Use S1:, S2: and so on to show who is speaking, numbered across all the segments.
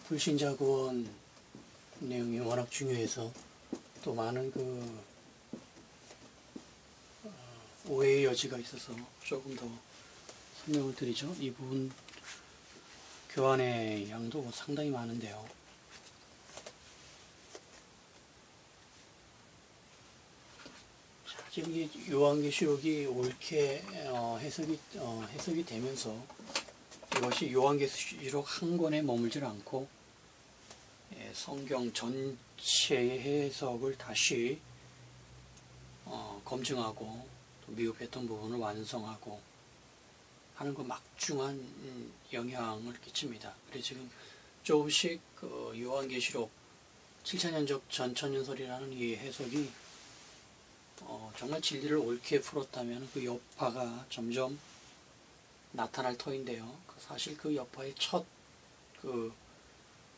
S1: 불신자 구원 내용이 워낙 중요해서 또 많은 오해의 여지가 있어서 조금 더 설명을 드리죠. 이 부분 교환의 양도 상당히 많은데요. 자, 지금 이 요한계시록이 옳게 해석이 되면서 이것이 요한계시록 한 권에 머물질 않고 성경 전체의 해석을 다시 검증하고 또 미흡했던 부분을 완성하고 하는 그 막중한 영향을 끼칩니다. 그래서 지금 조금씩 요한계시록 7천년적 전천년설이라는 이 해석이 정말 진리를 옳게 풀었다면 그 여파가 점점 나타날 터인데요. 사실 그 여파의 첫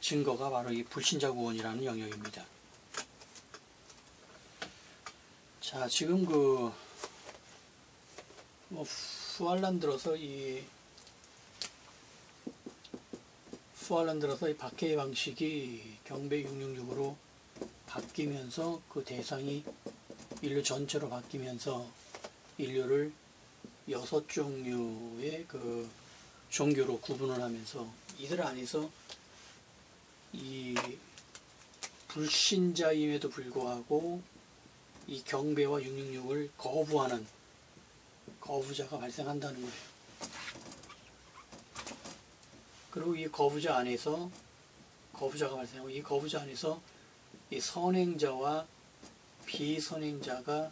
S1: 증거가 바로 이 불신자 구원이라는 영역입니다. 자, 지금 후알란 들어서 이 박해의 방식이 경배 666으로 바뀌면서 그 대상이 인류 전체로 바뀌면서 인류를 6종류의 종교로 구분을 하면서 이들 안에서 이 불신자임에도 불구하고 이 경배와 666을 거부하는 거부자가 발생한다는 거예요. 그리고 이 거부자 안에서 거부자가 발생하고 이 거부자 안에서 이 선행자와 비선행자가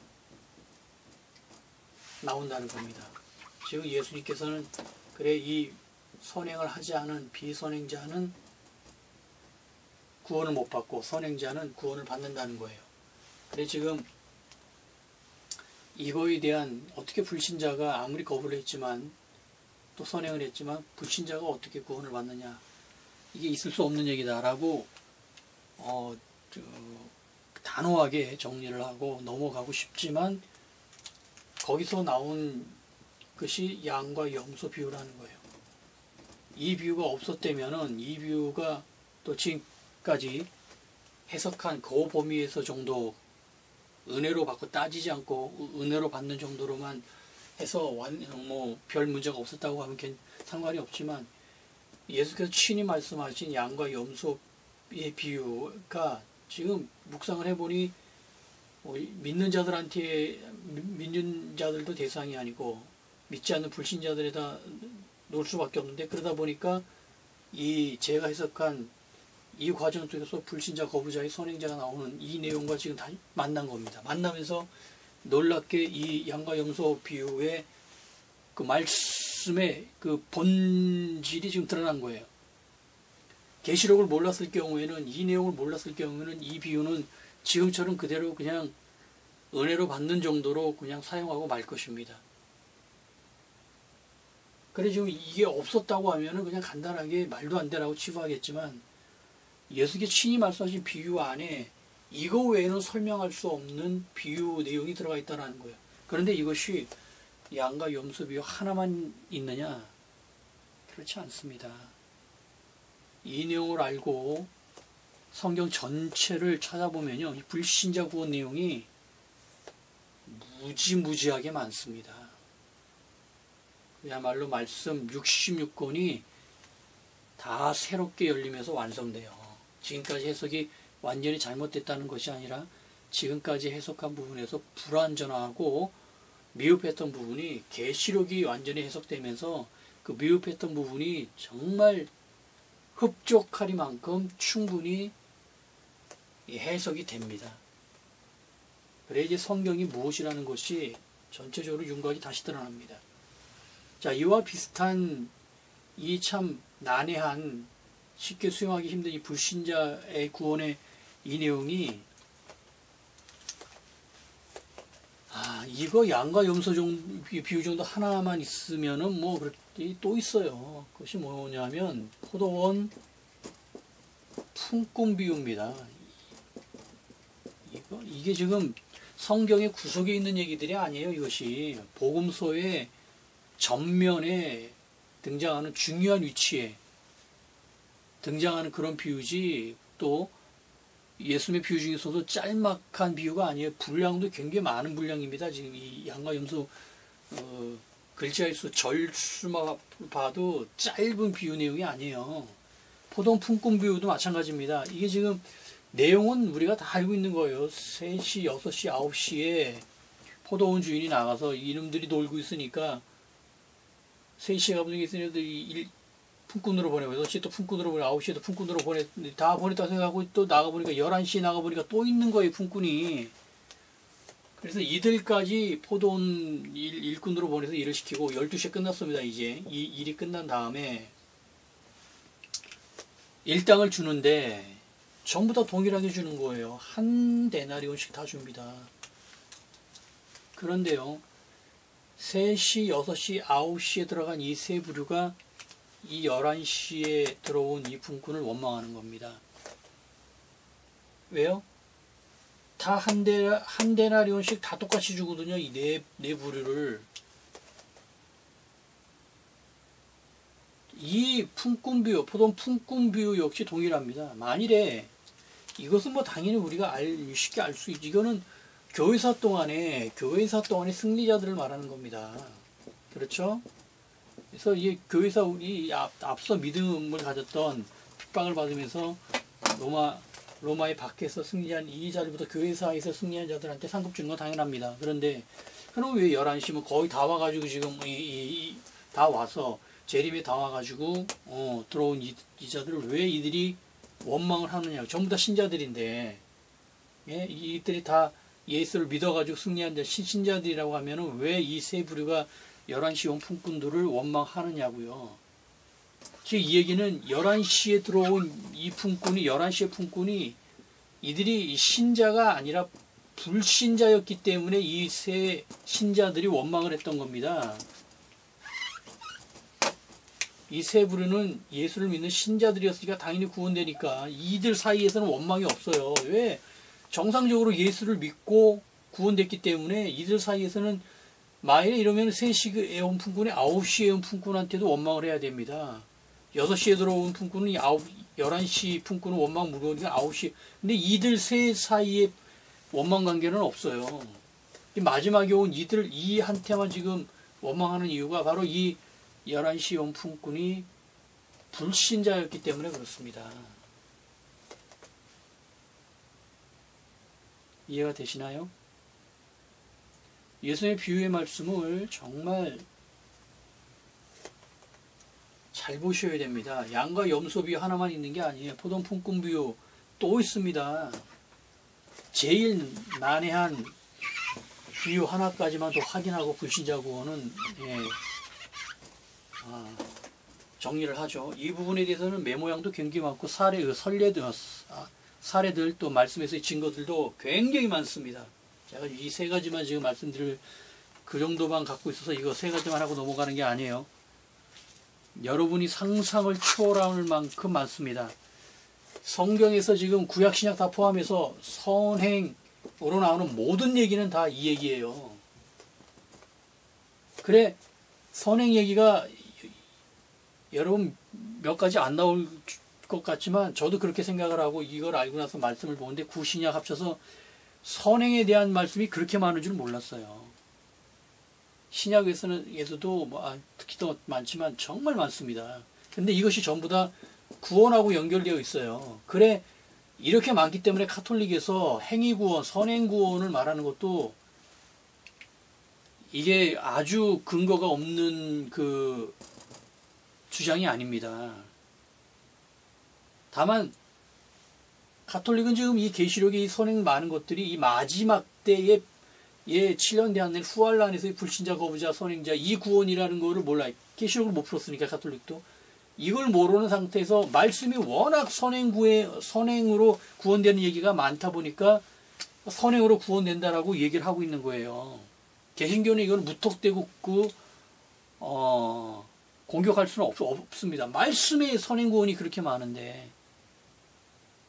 S1: 나온다는 겁니다. 지금 예수님께서는 그래 이 선행을 하지 않은 비선행자는 구원을 못 받고 선행자는 구원을 받는다는 거예요. 그래 지금 이거에 대한 어떻게 불신자가 아무리 거부를 했지만 또 선행을 했지만 불신자가 어떻게 구원을 받느냐, 이게 있을 수 없는 얘기다라고 단호하게 정리를 하고 넘어가고 싶지만 거기서 나온 것이 양과 염소 비유라는 거예요. 이 비유가 없었다면은 이 비유가 또 지금까지 해석한 그 범위에서 정도 은혜로 받고 따지지 않고 은혜로 받는 정도로만 해서 별 문제가 없었다고 하면 상관이 없지만 예수께서 친히 말씀하신 양과 염소의 비유가 지금 묵상을 해보니 믿는 자들도 대상이 아니고 믿지 않는 불신자들에다 놓을 수밖에 없는데, 그러다 보니까 제가 해석한 이 과정 속에서 불신자, 거부자의 선행자가 나오는 이 내용과 지금 다 만난 겁니다. 만나면서 놀랍게 이 양과 염소 비유의 그 말씀의 그 본질이 지금 드러난 거예요. 계시록을 몰랐을 경우에는, 이 내용을 몰랐을 경우에는 이 비유는 지금처럼 그대로 그냥 은혜로 받는 정도로 그냥 사용하고 말 것입니다. 그래 지금 이게 없었다고 하면은 그냥 간단하게 말도 안 되라고 치부하겠지만, 예수께서 친히 말씀하신 비유 안에 이거 외에는 설명할 수 없는 비유 내용이 들어가 있다는 거예요. 그런데 이것이 양과 염소 비유 하나만 있느냐? 그렇지 않습니다. 이 내용을 알고 성경 전체를 찾아보면요, 이 불신자 구원 내용이 무지무지하게 많습니다. 그야말로 말씀 66권이 다 새롭게 열리면서 완성돼요. 지금까지 해석이 완전히 잘못됐다는 것이 아니라 지금까지 해석한 부분에서 불완전하고 미흡했던 부분이 계시록이 완전히 해석되면서 그 미흡했던 부분이 정말 흡족하리만큼 충분히 해석이 됩니다. 그래야 이제 성경이 무엇이라는 것이 전체적으로 윤곽이 다시 드러납니다. 자, 이와 비슷한 이 참 난해한, 쉽게 수용하기 힘든 이 불신자의 구원의 이 내용이, 이거 양과 염소 비유 정도 하나만 있으면은 또 있어요. 그것이 뭐냐면 포도원 품꾼 비유입니다. 이게 지금 성경의 구석에 있는 얘기들이 아니에요. 이것이 복음서의 전면에 등장하는 중요한 위치에 등장하는 그런 비유지, 또 예수님의 비유 중에서도 짤막한 비유가 아니에요. 분량도 굉장히 많은 분량입니다. 지금 이 양과 염소 글자의 수, 절수만 봐도 짧은 비유 내용이 아니에요. 포도원 품꾼 비유도 마찬가지입니다. 이게 지금 내용은 우리가 다 알고 있는 거예요. 3시, 6시, 9시에 포도원 주인이 나가서 이놈들이 놀고 있으니까 3시에 가보니까 있으니 품꾼으로 보내고 6시에 또 품꾼으로 보내고 9시에 또 품꾼으로 다 보냈다 생각하고 또 나가보니까 11시에 나가보니까 또 있는 거예요, 품꾼이. 그래서 이들까지 포도원 일꾼으로 보내서 일을 시키고 12시에 끝났습니다. 이제 이 일이 끝난 다음에 일당을 주는데 전부 다 동일하게 주는 거예요. 한 데나리온씩 다 줍니다. 그런데요, 3시, 6시, 9시에 들어간 이 세 부류가 이 11시에 들어온 이 품꾼을 원망하는 겁니다. 왜요? 다 한 데나리온씩 다 똑같이 주거든요. 이 네 부류를. 이 품꾼 비유, 포도원 품꾼 비유 역시 동일합니다. 만일에 이것은 뭐 당연히 우리가 쉽게 알 수 있지. 이거는 교회사 동안에 승리자들을 말하는 겁니다. 그렇죠? 그래서 이 교회사 우리 앞서 믿음을 가졌던 핍박을 받으면서 로마의 밖에서 승리한 이 자리부터 교회사에서 승리한 자들한테 상급 주는 건 당연합니다. 그런데 그럼 왜 11시면 거의 다 와가지고 지금 다 와서 재림에 다 와가지고 들어온 이 자들을 왜 이들이 원망을 하느냐. 전부 다 신자들인데, 예? 이들이 다 예수를 믿어가지고 승리한 자 신자들이라고 하면은 왜 이 세 부류가 11시 온 품꾼들을 원망하느냐고요. 즉 이 얘기는 11시에 들어온 이 품꾼이 11시의 품꾼이 이들이 신자가 아니라 불신자였기 때문에 이 세 신자들이 원망을 했던 겁니다. 이 세 부류는 예수를 믿는 신자들이었으니까 당연히 구원되니까 이들 사이에서는 원망이 없어요. 왜? 정상적으로 예수를 믿고 구원됐기 때문에 이들 사이에서는 만일에 이러면 3시에 온 품꾼이 9시에 온 품꾼한테도 원망을 해야 됩니다. 6시에 들어온 품꾼은 11시 품꾼은 원망 무거우니까 9시. 근데 이들 세 사이에 원망 관계는 없어요. 마지막에 온 이한테만 지금 원망하는 이유가 바로 이 11시 온 품꾼이 불신자였기 때문에 그렇습니다. 이해가 되시나요? 예수님의 비유의 말씀을 정말 잘 보셔야 됩니다. 양과 염소 비유 하나만 있는 게 아니에요. 포도원 품꾼 비유 또 있습니다. 제일 난해한 비유 하나까지만 더 확인하고 불신자 구원은 정리를 하죠. 이 부분에 대해서는 메모양도 굉장히 많고 사례들 또 말씀에서의 증거들도 굉장히 많습니다. 제가 이 세 가지만 지금 말씀드릴 그 정도만 갖고 있어서 이거 세 가지만 하고 넘어가는 게 아니에요. 여러분이 상상을 초월할 만큼 많습니다. 성경에서 지금 구약 신약 다 포함해서 선행으로 나오는 모든 얘기는 다 이 얘기예요. 그래 선행 얘기가 여러분 몇 가지 안 나올 것 같지만 저도 그렇게 생각을 하고 이걸 알고 나서 말씀을 보는데 구신약 합쳐서 선행에 대한 말씀이 그렇게 많은 줄 몰랐어요. 신약에서도 특히 더 많지만 정말 많습니다. 근데 이것이 전부 다 구원하고 연결되어 있어요. 그래 이렇게 많기 때문에 카톨릭에서 행위구원, 선행구원을 말하는 것도 이게 아주 근거가 없는 그 주장이 아닙니다. 다만 가톨릭은 지금 이 계시록에 이 선행 많은 것들이 이 마지막 때에 7년 대한날 후환란에서의 불신자, 거부자, 선행자 이 구원이라는 거를 몰라요. 계시록을 못 풀었으니까 가톨릭도 이걸 모르는 상태에서 말씀이 워낙 선행으로 구원되는 얘기가 많다 보니까 선행으로 구원된다라고 얘기를 하고 있는 거예요. 개신교는 이걸 무턱대고 공격할 수는 없습니다. 말씀의 선행 구원이 그렇게 많은데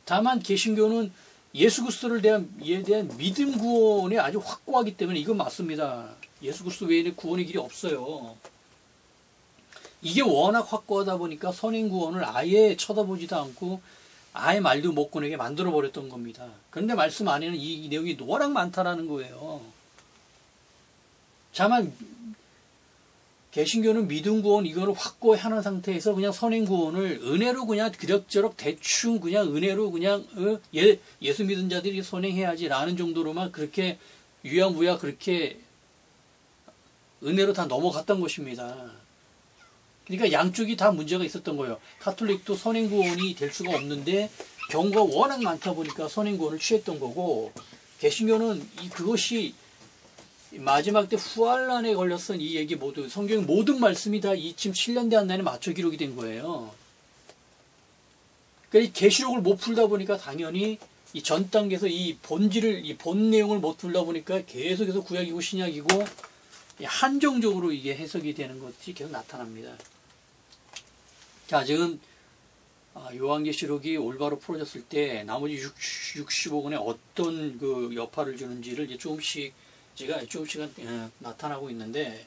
S1: 다만 개신교는 예수 그리스도에 대한 믿음 구원이 아주 확고하기 때문에 이건 맞습니다. 예수 그리스도 외에는 구원의 길이 없어요. 이게 워낙 확고하다 보니까 선행구원을 아예 쳐다보지도 않고 아예 말도 못 꺼내게 만들어 버렸던 겁니다. 그런데 말씀 안에는 이 내용이 워낙 많다라는 거예요. 다만 개신교는 믿음 구원 이거를 확고히 하는 상태에서 그냥 선행 구원을 은혜로 그냥 그럭저럭 대충 그냥 은혜로 그냥 예수 믿은 자들이 선행해야지라는 정도로만 그렇게 유야무야 그렇게 은혜로 다 넘어갔던 것입니다. 그러니까 양쪽이 다 문제가 있었던 거예요. 가톨릭도 선행 구원이 될 수가 없는데 경우가 워낙 많다 보니까 선행 구원을 취했던 거고, 개신교는 그것이 마지막 때 후환란에 걸렸던 이 얘기 모두 성경 모든 말씀이 다 이 지금 7년 대한난에 맞춰 기록이 된 거예요. 그러니까 이 계시록을 못 풀다 보니까 당연히 이 전 단계에서 이 본질을 이 본 내용을 못 풀다 보니까 계속해서 구약이고 신약이고 한정적으로 이게 해석이 되는 것이 계속 나타납니다. 자, 지금 요한계시록이 올바로 풀어졌을 때 나머지 65권에 어떤 그 여파를 주는지를 이제 조금씩 나타나고 있는데,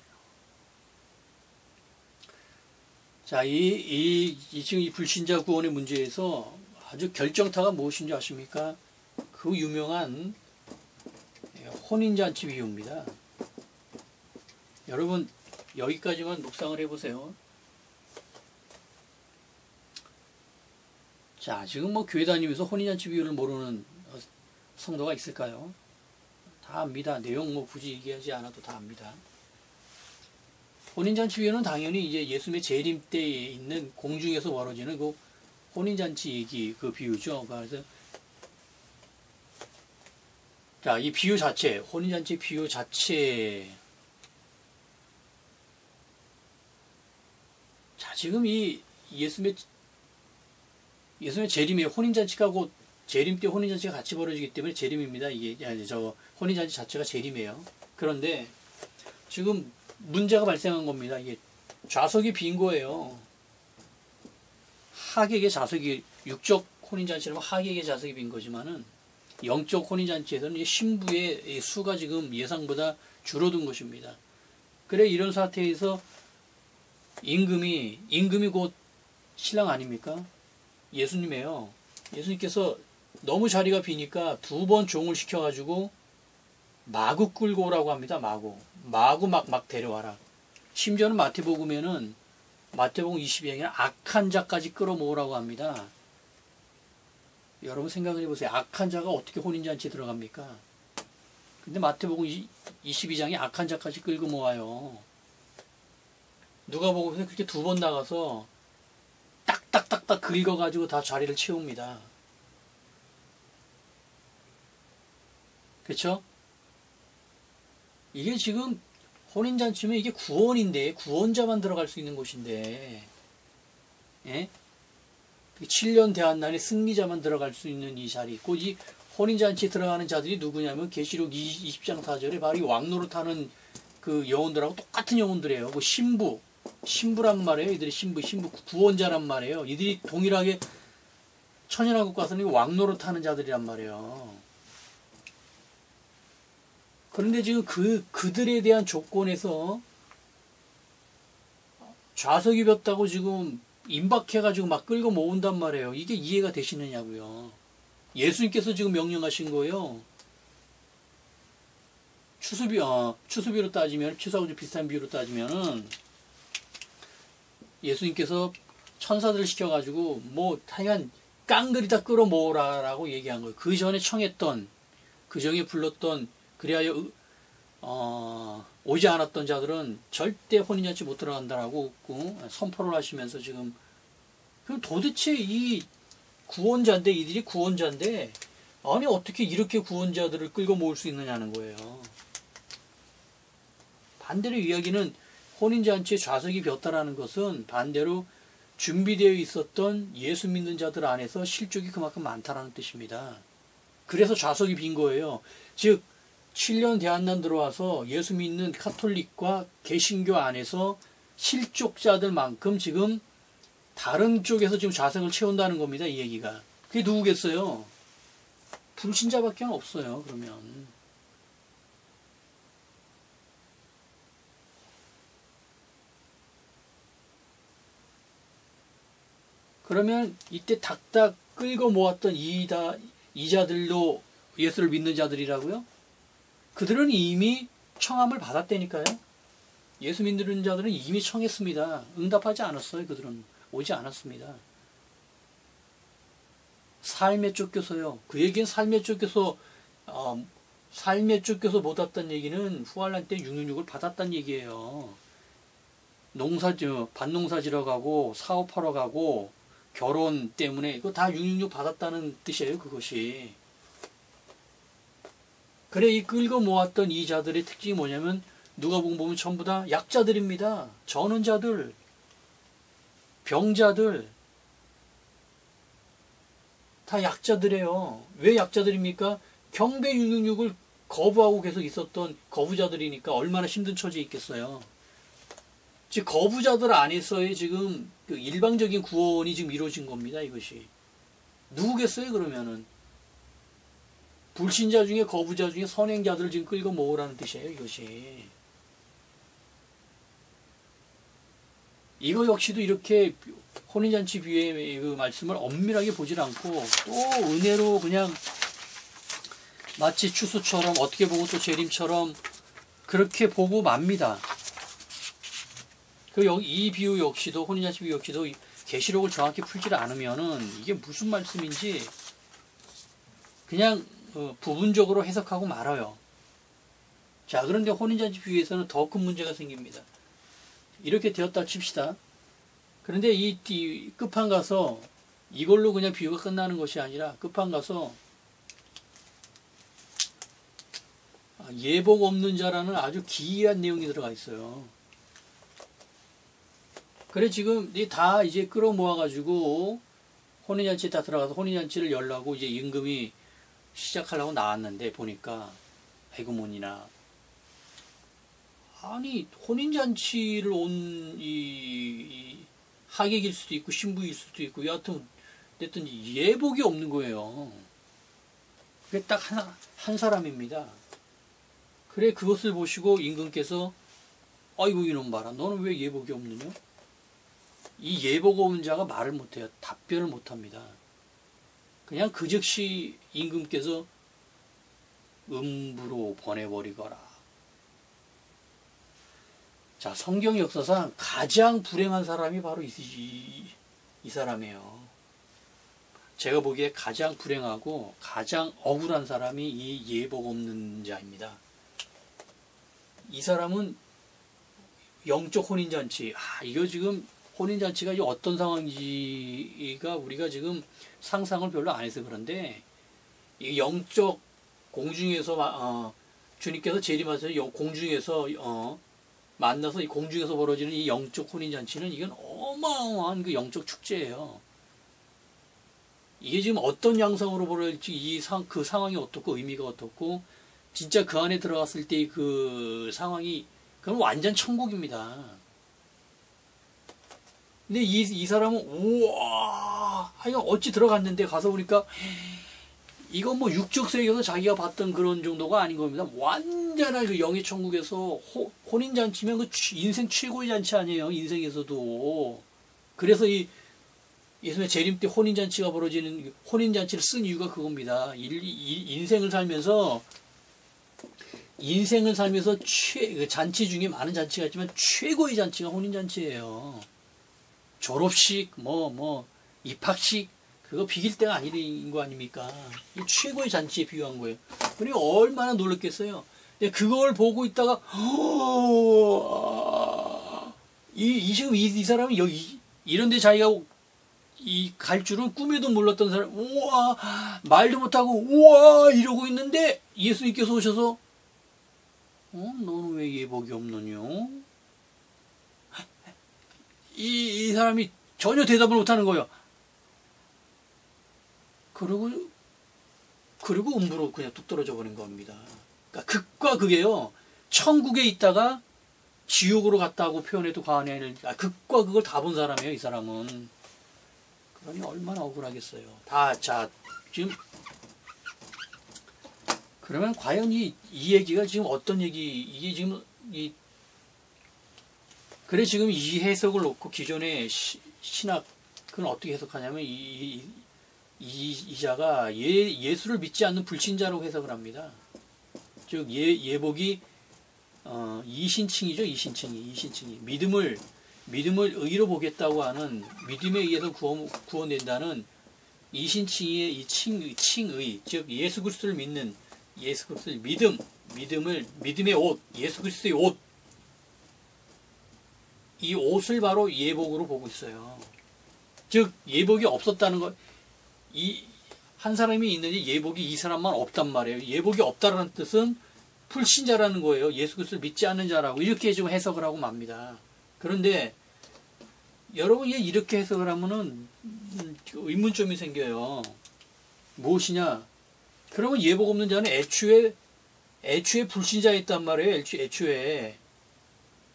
S1: 자, 지금 이 불신자 구원의 문제에서 아주 결정타가 무엇인지 아십니까? 그 유명한 혼인잔치 비유입니다. 여러분, 여기까지만 묵상을 해보세요. 자, 지금 뭐 교회 다니면서 혼인잔치 비유를 모르는 성도가 있을까요? 다 압니다. 내용 뭐 굳이 얘기하지 않아도 다 압니다. 혼인잔치 비유는 당연히 이제 예수님의 재림 때에 있는 공중에서 벌어지는 그 혼인잔치 얘기 그 비유죠. 그래서 자, 이 비유 자체, 혼인잔치 비유 자체. 자, 지금 이 예수님의 재림에 혼인잔치가 곧 재림 때 혼인잔치가 같이 벌어지기 때문에 재림입니다. 이게 혼인잔치 자체가 재림이에요. 그런데 지금 문제가 발생한 겁니다. 이게 좌석이 빈 거예요. 하객의 좌석이, 육적 혼인잔치라면 하객의 좌석이 빈 거지만은 영적 혼인잔치에서는 이제 신부의 수가 지금 예상보다 줄어든 것입니다. 그래, 이런 상태에서 임금이 곧 신랑 아닙니까? 예수님이에요. 예수님께서 너무 자리가 비니까 2번 종을 시켜가지고 마구 끌고 오라고 합니다. 마구 막 데려와라. 심지어는 마태복음 22장에는 악한 자까지 끌어모으라고 합니다. 여러분 생각을 해보세요. 악한 자가 어떻게 혼인잔치에 들어갑니까? 근데 마태복음 22장에 악한 자까지 끌고 모아요. 누가복음에서 그렇게 2번 나가서 딱딱딱딱 긁어가지고 다 자리를 채웁니다. 그렇죠? 이게 지금 혼인잔치면 이게 구원인데, 구원자만 들어갈 수 있는 곳인데, 예? 7년 대한난에 승리자만 들어갈 수 있는 이 자리. 곧 이 혼인잔치에 들어가는 자들이 누구냐면 계시록 20장 4절에 바로 이 왕노릇하는 그 영혼들하고 똑같은 영혼들이에요. 그 신부란 말이에요. 이들이 신부 구원자란 말이에요. 이들이 동일하게 천연왕국 가서는 왕노릇하는 자들이란 말이에요. 그런데 지금 그들에 대한 조건에서 좌석이 볐다고 지금 임박해가지고 막 끌고 모은단 말이에요. 이게 이해가 되시느냐고요. 예수님께서 지금 명령하신 거예요. 추수비로 따지면, 추수하고 비슷한 비유로 따지면은, 예수님께서 천사들을 시켜가지고, 하여간 깡들이 다 끌어 모으라라고 얘기한 거예요. 그 전에 청했던, 그 전에 불렀던, 그리하여, 오지 않았던 자들은 절대 혼인잔치 못 들어간다라고 선포를 하시면서 지금, 그럼 도대체 이들이 구원자인데, 아니, 어떻게 이렇게 구원자들을 끌고 모을 수 있느냐는 거예요. 반대로 이야기는 혼인잔치에 좌석이 폈다라는 것은 반대로 준비되어 있었던 예수 믿는 자들 안에서 실족이 그만큼 많다라는 뜻입니다. 그래서 좌석이 빈 거예요. 즉 7년 대한난 들어와서 예수 믿는 카톨릭과 개신교 안에서 실족자들만큼 지금 다른 쪽에서 지금 좌석을 채운다는 겁니다. 이 얘기가. 그게 누구겠어요? 불신자밖에 없어요. 그러면. 그러면 이때 닥닥 끌고 모았던 이자들도 예수를 믿는 자들이라고요? 그들은 이미 청함을 받았다니까요. 예수 믿는 자들은 이미 청했습니다. 응답하지 않았어요. 그들은 오지 않았습니다. 삶에 쫓겨서요. 그 얘기는 삶에 쫓겨서 못 왔다는 얘기는 후환란 때 666을 받았다는 얘기예요. 밭농사지러 가고 사업하러 가고 결혼 때문에 이거 다 666 받았다는 뜻이에요. 그것이. 그래 이 끌고 모았던 이 자들의 특징이 뭐냐면 누가복음 보면 전부 다 약자들입니다. 전원자들, 병자들 다 약자들이에요. 왜 약자들입니까? 경배 666을 거부하고 계속 있었던 거부자들이니까 얼마나 힘든 처지에 있겠어요. 즉 거부자들 안에서의 지금 그 일방적인 구원이 지금 이루어진 겁니다. 이것이. 누구겠어요 그러면은? 불신자 중에 거부자 중에 선행자들을 지금 끌고 모으라는 뜻이에요. 이것이. 이거 역시도 이렇게 혼인잔치 비유의 그 말씀을 엄밀하게 보질 않고 또 은혜로 그냥 마치 추수처럼 어떻게 보고 또 재림처럼 그렇게 보고 맙니다. 이 비유 역시도 혼인잔치 비유 역시도 계시록을 정확히 풀지 않으면은 이게 무슨 말씀인지 그냥 부분적으로 해석하고 말아요. 자, 그런데 혼인잔치 비유에서는 더 큰 문제가 생깁니다. 이렇게 되었다 칩시다. 그런데 이 끝판 가서 이걸로 그냥 비유가 끝나는 것이 아니라 끝판 가서 예복 없는 자라는 아주 기이한 내용이 들어가 있어요. 그래 지금 다 이제 끌어모아가지고 혼인잔치에 다 들어가서 혼인잔치를 열라고 이제 임금이 시작하려고 나왔는데 보니까 에그몬이나 아니 혼인잔치를 온 이 하객일 수도 있고 신부일 수도 있고 여하튼 어쨌든 예복이 없는 거예요. 그게 딱 한 사람입니다. 그래 그것을 보시고 임금께서 아이고 이놈 봐라 너는 왜 예복이 없느냐? 이 예복 없는 자가 말을 못해요. 답변을 못합니다. 그냥 그 즉시 임금께서 음부로 보내버리거라. 자, 성경 역사상 가장 불행한 사람이 바로 이 사람이에요. 제가 보기에 가장 불행하고 가장 억울한 사람이 이 예복 없는 자입니다. 이 사람은 영적 혼인잔치, 이거 지금 혼인잔치가 어떤 상황인지가 우리가 지금 상상을 별로 안 해서 그런데 이 영적 공중에서 주님께서 재림하셔서 공중에서 만나서 이 공중에서 벌어지는 이 영적 혼인잔치는 이건 어마어마한 그 영적 축제예요. 이게 지금 어떤 양상으로 벌어질지 그 상황이 어떻고 의미가 어떻고 진짜 그 안에 들어갔을 때 그 상황이 그건 완전 천국입니다. 근데 이 사람은 우와 어찌 들어갔는데 가서 보니까 이건 뭐 육적 세계에서 자기가 봤던 그런 정도가 아닌 겁니다. 완전한 그 영의 천국에서 혼인잔치면 그 인생 최고의 잔치 아니에요. 인생에서도. 그래서 이 예수님의 재림 때 혼인잔치가 벌어지는 혼인잔치를 쓴 이유가 그겁니다. 인생을 살면서 잔치 중에 많은 잔치가 있지만 최고의 잔치가 혼인잔치예요. 졸업식 입학식 그거 비길 때가 아닌 거 아닙니까? 이 최고의 잔치에 비유한 거예요. 그러니 얼마나 놀랐겠어요. 근데 그걸 보고 있다가 지금 이 사람은 여기 이런데 자기가 갈 줄은 꿈에도 몰랐던 사람, 우와 말도 못하고 우와 이러고 있는데 예수님께서 오셔서 너는 왜 예복이 없느냐? 이 사람이 전혀 대답을 못하는 거예요. 그리고 음부로 그냥 뚝 떨어져 버린 겁니다. 그러니까 극과 극이에요. 천국에 있다가 지옥으로 갔다고 표현해도 과언이 아니라 극과 극을 다 본 사람이에요. 이 사람은. 그러니 얼마나 억울하겠어요. 지금 그러면 과연 이 얘기가 지금 어떤 이게 지금 그래 지금 이 해석을 놓고 기존의 신학 그건 어떻게 해석하냐면 이 자가 예수를 믿지 않는 불신자라고 해석을 합니다. 즉 예복이 이신칭이죠. 이신칭이 믿음을 의로 보겠다고 하는 믿음에 의해서 구원된다는 이신칭의 이 칭의, 즉 예수 그리스도를 믿는 예수 그리스도의 믿음의 옷, 예수 그리스도의 옷, 이 옷을 바로 예복으로 보고 있어요. 즉 예복이 없었다는 것, 한 사람이 있는데 예복이 이 사람만 없단 말이에요. 예복이 없다라는 뜻은 불신자라는 거예요. 예수 그리스도를 믿지 않는 자라고 이렇게 지금 해석을 하고 맙니다. 그런데 여러분이 이렇게 해석을 하면은 의문점이 생겨요. 무엇이냐? 그러면 예복 없는 자는 애초에 불신자였단 말이에요. 애초에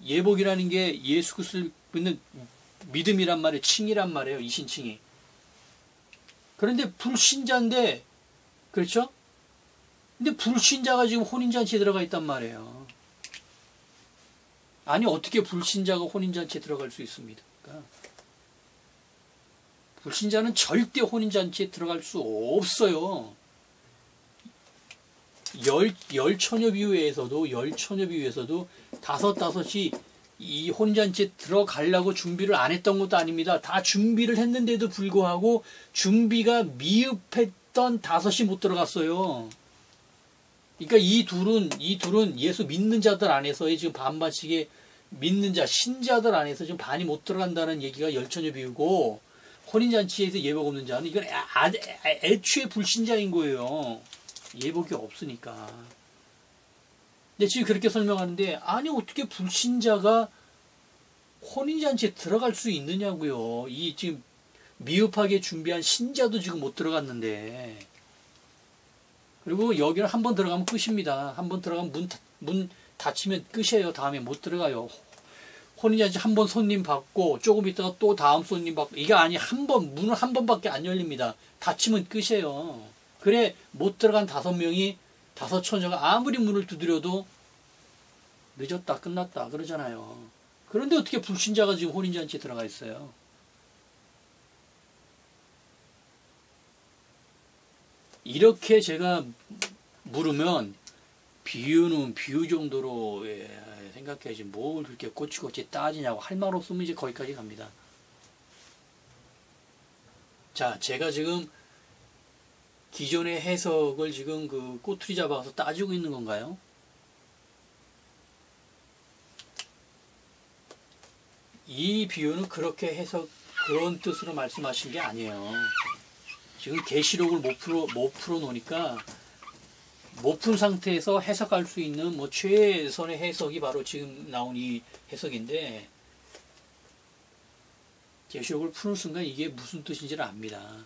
S1: 예복이라는 게 예수 그리스도를 믿는 믿음이란 말이에요. 칭이란 말이에요. 이신칭이. 그런데 불신자인데, 그렇죠? 근데 불신자가 지금 혼인잔치에 들어가 있단 말이에요. 아니 어떻게 불신자가 혼인잔치에 들어갈 수 있습니까? 불신자는 절대 혼인잔치에 들어갈 수 없어요. 열 처녀 비유에서도 다섯이 이 혼인잔치에 들어가려고 준비를 안 했던 것도 아닙니다. 다 준비를 했는데도 불구하고 준비가 미흡했던 다섯이 못 들어갔어요. 그러니까 이 둘은 예수 믿는 자들 안에서의 지금 반반씩의 믿는 자, 신자들 안에서 지금 반이 못 들어간다는 얘기가 열 처녀 비유고, 혼인잔치에서 예복 없는 자는 이건 애초에 불신자인 거예요. 예복이 없으니까. 근데 지금 그렇게 설명하는데, 아니 어떻게 불신자가 혼인잔치에 들어갈 수 있느냐고요. 이 지금 미흡하게 준비한 신자도 지금 못 들어갔는데. 그리고 여기는 한번 들어가면 끝입니다. 한번 들어가면 문 닫히면 끝이에요. 다음에 못 들어가요. 혼인잔치 한 번 손님 받고 조금 있다가 또 다음 손님 받고, 이게 아니 문은 한 번밖에 안 열립니다. 닫히면 끝이에요. 그래 못 들어간 5명이, 5 처녀가 아무리 문을 두드려도 늦었다 끝났다 그러잖아요. 그런데 어떻게 불신자가 지금 혼인잔치에 들어가 있어요? 이렇게 제가 물으면 비유는 비유 정도로 생각해야지 뭘 그렇게 꼬치꼬치 따지냐고 할 말 없으면 이제 거기까지 갑니다. 자, 제가 지금 기존의 해석을 지금 그 꼬투리 잡아서 따지고 있는 건가요? 이 비유는 그렇게 그런 뜻으로 말씀하신 게 아니에요. 지금 계시록을 못 풀어 놓으니까 못 푼 상태에서 해석할 수 있는 뭐 최선의 해석이 바로 지금 나온 이 해석인데, 계시록을 푸는 순간 이게 무슨 뜻인지를 압니다.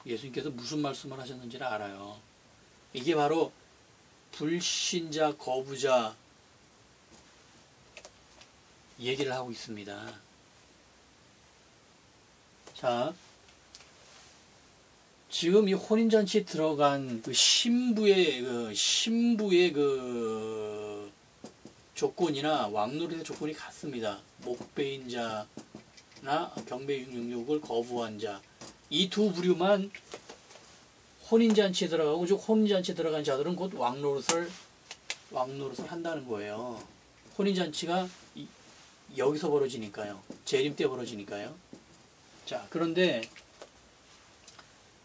S1: 예수님께서 무슨 말씀을 하셨는지를 알아요. 이게 바로 불신자, 거부자 얘기를 하고 있습니다. 자, 지금 이 혼인잔치에 들어간 그 신부의 그 조건이나 왕노릇의 조건이 같습니다. 목배인 자나 경배 666을 거부한 자, 이 두 부류만 혼인잔치에 들어가고, 즉 혼인잔치에 들어간 자들은 곧 왕노릇을 한다는 거예요. 혼인잔치가 여기서 벌어지니까요. 재림 때 벌어지니까요. 자, 그런데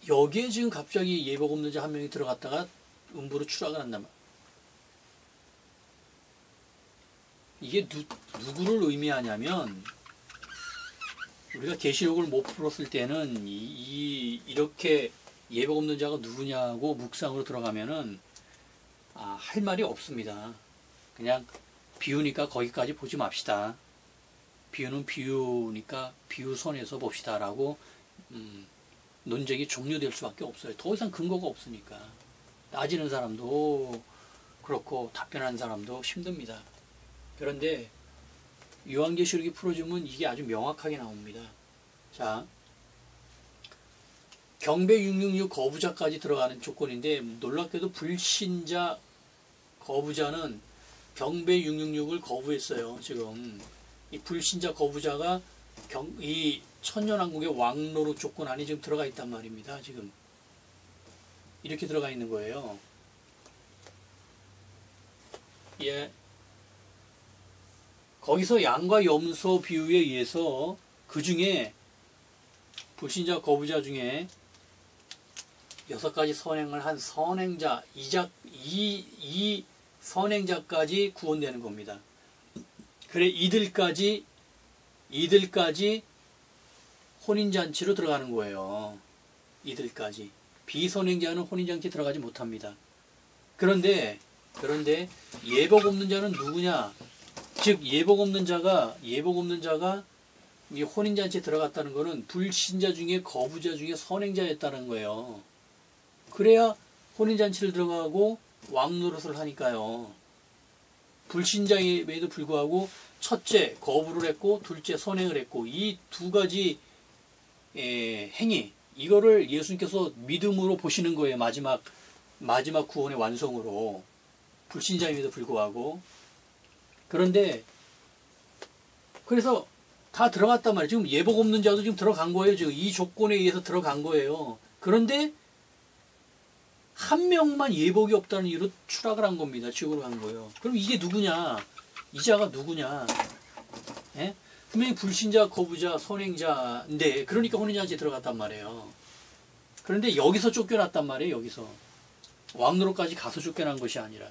S1: 여기에 지금 갑자기 예복 없는 자 한 명이 들어갔다가 음부로 추락을 한단 말이에요. 이게 누구를 의미하냐면, 우리가 계시록을 못 풀었을 때는 이렇게 예복 없는 자가 누구냐고 묵상으로 들어가면은 할 말이 없습니다. 그냥 비유니까 거기까지 보지 맙시다. 비유는 비유니까 비유선에서 봅시다라고 논쟁이 종료될 수밖에 없어요. 더 이상 근거가 없으니까. 따지는 사람도 그렇고 답변하는 사람도 힘듭니다. 그런데 요한계시록이 풀어주면 이게 아주 명확하게 나옵니다. 자, 경배 666 거부자까지 들어가는 조건인데, 놀랍게도 불신자 거부자는 경배 666을 거부했어요. 지금 이 불신자 거부자가 이 천년왕국의 왕노로 조건 안에 지금 들어가 있단 말입니다. 지금 이렇게 들어가 있는 거예요. 예. 거기서 양과 염소 비유에 의해서 그 중에 불신자 거부자 중에 6가지 선행을 한 선행자, 이 선행자까지 구원되는 겁니다. 그래, 이들까지 혼인잔치로 들어가는 거예요. 이들까지. 비선행자는 혼인잔치 들어가지 못합니다. 그런데 예복 없는 자는 누구냐? 즉 예복 없는 자가 이 혼인잔치에 들어갔다는 것은 불신자 중에 거부자 중에 선행자였다는 거예요. 그래야 혼인잔치를 들어가고 왕노릇을 하니까요. 불신자임에도 불구하고 첫째 거부를 했고 둘째 선행을 했고 이 두 가지 행위 이거를 예수님께서 믿음으로 보시는 거예요. 마지막 구원의 완성으로. 불신자임에도 불구하고. 그런데 그래서 다 들어갔단 말이에요. 지금 예복 없는 자도 지금 들어간 거예요. 지금 이 조건에 의해서 들어간 거예요. 그런데 한 명만 예복이 없다는 이유로 추락을 한 겁니다. 지옥으로 간 거예요. 그럼 이게 누구냐? 이 자가 누구냐? 예? 분명히 불신자, 거부자, 선행자인데 그러니까 혼인잔치에 들어갔단 말이에요. 그런데 여기서 쫓겨났단 말이에요. 여기서. 왕노로까지 가서 쫓겨난 것이 아니라.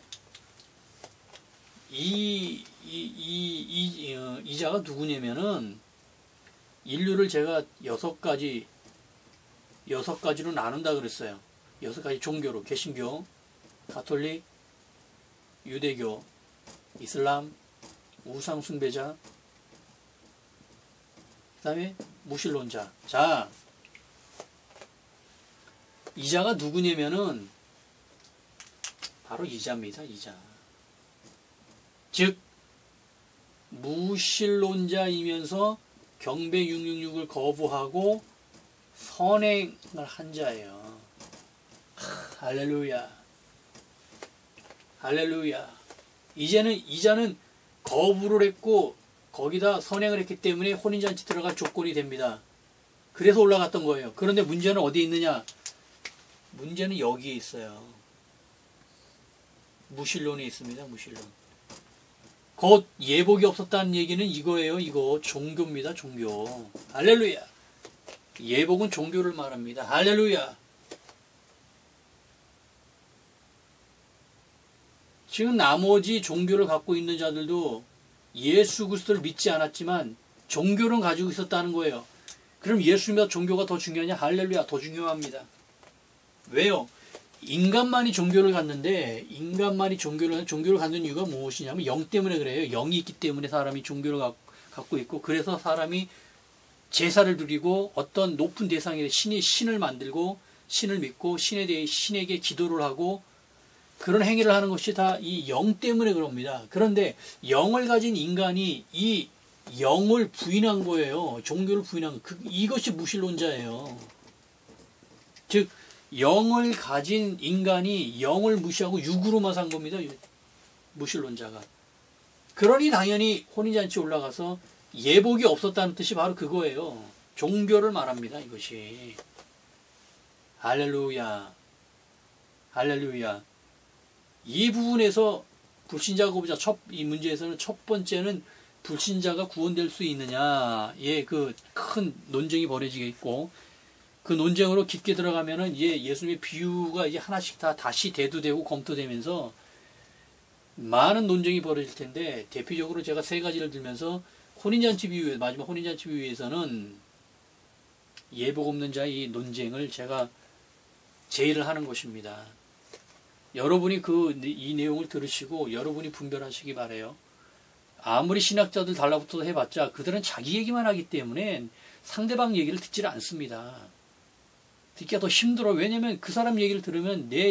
S1: 이 자가 누구냐면은 인류를 제가 6가지로 나눈다 그랬어요. 6가지 종교로 개신교, 가톨릭, 유대교, 이슬람, 우상 숭배자, 그 다음에 무신론자. 자, 이 자가 누구냐면은 바로 이 자입니다. 이 자. 즉 무신론자이면서 경배 666을 거부하고 선행을 한 자예요. 할렐루야. 할렐루야. 이 자는 거부를 했고 거기다 선행을 했기 때문에 혼인잔치 들어갈 조건이 됩니다. 그래서 올라갔던 거예요. 그런데 문제는 어디에 있느냐? 문제는 여기에 있어요. 무신론에 있습니다. 무신론. 곧 예복이 없었다는 얘기는 이거예요. 이거 종교입니다. 종교. 할렐루야. 예복은 종교를 말합니다. 할렐루야. 지금 나머지 종교를 갖고 있는 자들도 예수 그리스도를 믿지 않았지만 종교를 가지고 있었다는 거예요. 그럼 예수님보다 종교가 더 중요하냐? 할렐루야. 더 중요합니다. 왜요? 인간만이 종교를 갖는데 인간만이 종교를 갖는 이유가 무엇이냐면 영 때문에 그래요. 영이 있기 때문에 사람이 종교를 갖고 있고 그래서 사람이 제사를 드리고 어떤 높은 대상에 신을 만들고 신을 믿고 신에 대해 신에게 기도를 하고 그런 행위를 하는 것이 다 이 영 때문에 그럽니다. 그런데 영을 가진 인간이 이 영을 부인한 거예요. 종교를 부인한 거. 이것이 무신론자예요. 즉 영을 가진 인간이 영을 무시하고 육으로만 산 겁니다. 무신론자가. 그러니 당연히 혼인잔치 올라가서 예복이 없었다는 뜻이 바로 그거예요. 종교를 말합니다. 이것이. 할렐루야. 할렐루야. 이 부분에서 불신자 거부자 이 문제에서는 첫 번째는 불신자가 구원될 수 있느냐에 그 큰 논쟁이 벌어지겠고 그 논쟁으로 깊게 들어가면은 이제 예수님의 비유가 이제 하나씩 다 다시 대두되고 검토되면서 많은 논쟁이 벌어질 텐데 대표적으로 제가 3가지를 들면서 혼인잔치 비유 마지막 혼인잔치 비유에서는 예복 없는 자의 이 논쟁을 제가 제의를 하는 것입니다. 여러분이 이 내용을 들으시고 여러분이 분별하시기 바라요. 아무리 신학자들 달라붙어서 해봤자 그들은 자기 얘기만 하기 때문에 상대방 얘기를 듣질 않습니다. 듣기가 더 힘들어. 왜냐면 그 사람 얘기를 들으면 내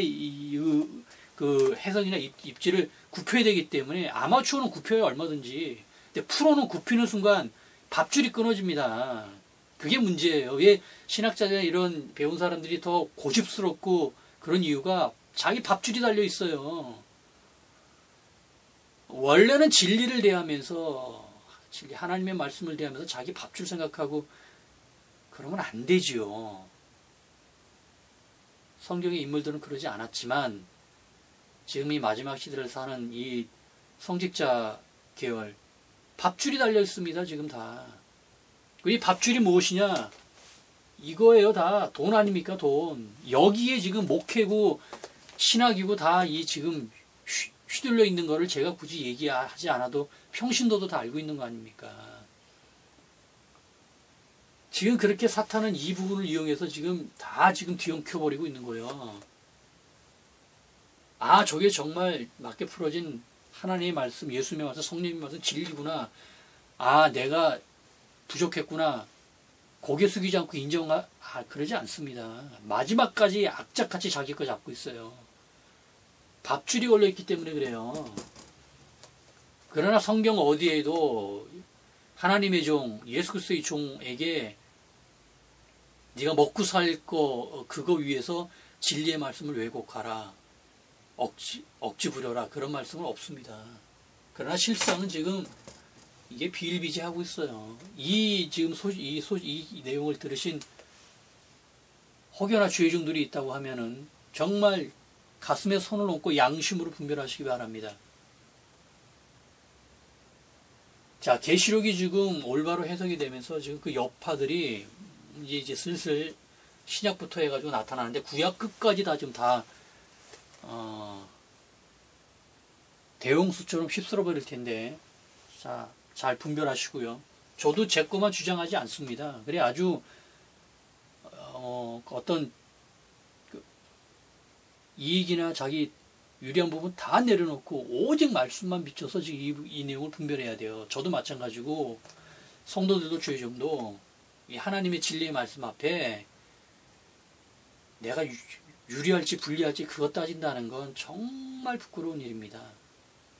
S1: 그 해석이나 입지를 굽혀야 되기 때문에 아마추어는 굽혀요. 얼마든지. 근데 프로는 굽히는 순간 밥줄이 끊어집니다. 그게 문제예요. 왜 신학자들이나 이런 배운 사람들이 더 고집스럽고 그런 이유가 자기 밥줄이 달려 있어요. 원래는 진리를 대하면서 진리 하나님의 말씀을 대하면서 자기 밥줄 생각하고 그러면 안 되지요. 성경의 인물들은 그러지 않았지만 지금 이 마지막 시대를 사는 이 성직자 계열 밥줄이 달려 있습니다. 지금 다. 이 밥줄이 무엇이냐? 이거예요. 다 돈 아닙니까? 돈. 여기에 지금 목회고 신학이고 다 이 지금 휘둘려 있는 거를 제가 굳이 얘기하지 않아도 평신도도 다 알고 있는 거 아닙니까? 지금 그렇게 사탄은 이 부분을 이용해서 지금 다 지금 뒤엉켜버리고 있는 거예요. 아, 저게 정말 맞게 풀어진 하나님의 말씀, 예수님의 말씀, 성령님의 말씀 진리구나. 아, 내가 부족했구나. 고개 숙이지 않고 그러지 않습니다. 마지막까지 악착같이 자기 거 잡고 있어요. 밥줄이 걸려있기 때문에 그래요. 그러나 성경 어디에도 하나님의 종, 예수 그리스도의 종에게 네가 먹고 살 거 그거 위해서 진리의 말씀을 왜곡하라. 억지 부려라. 그런 말씀은 없습니다. 그러나 실상은 지금 이게 비일비재하고 있어요. 이 내용을 들으신 혹여나 주의종들이 있다고 하면은 정말 가슴에 손을 얹고 양심으로 분별하시기 바랍니다. 자, 계시록이 지금 올바로 해석이 되면서 지금 그 여파들이 이제 슬슬 신약부터 해가지고 나타나는데 구약 끝까지 다 지금 다 대홍수처럼 휩쓸어 버릴 텐데, 자, 잘 분별하시고요. 저도 제 것만 주장하지 않습니다. 그래 아주 어떤 이익이나 자기 유리한 부분 다 내려놓고 오직 말씀만 비춰서 지금 이 내용을 분별해야 돼요. 저도 마찬가지고 성도들도 주의점도 이 하나님의 진리의 말씀 앞에 내가 유리할지 불리할지 그것 따진다는 건 정말 부끄러운 일입니다.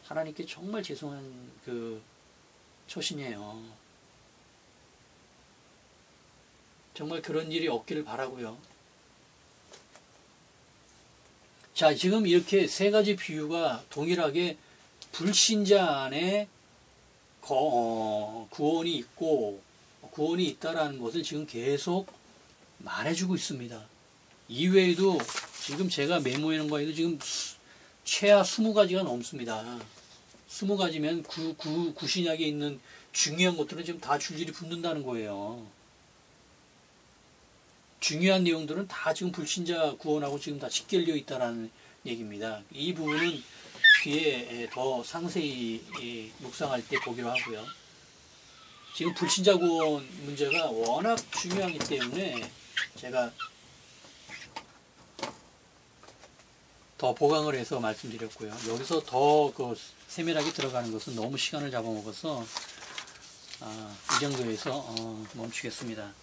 S1: 하나님께 정말 죄송한 처신이에요. 정말 그런 일이 없기를 바라고요. 자, 지금 이렇게 세 가지 비유가 동일하게 불신자 안에 구원이 있고 구원이 있다라는 것을 지금 계속 말해주고 있습니다. 이외에도 지금 제가 메모해 놓은 거에도 지금 최하 20가지가 넘습니다. 20가지면 구신약에 있는 중요한 것들은 지금 다 줄줄이 붙는다는 거예요. 중요한 내용들은 다 지금 불신자 구원하고 지금 다 직결되어 있다는 얘기입니다. 이 부분은 뒤에 더 상세히 묵상할 때 보기로 하고요. 지금 불신자 구원 문제가 워낙 중요하기 때문에 제가 더 보강을 해서 말씀드렸고요. 여기서 더 세밀하게 들어가는 것은 너무 시간을 잡아먹어서 이 정도에서 멈추겠습니다.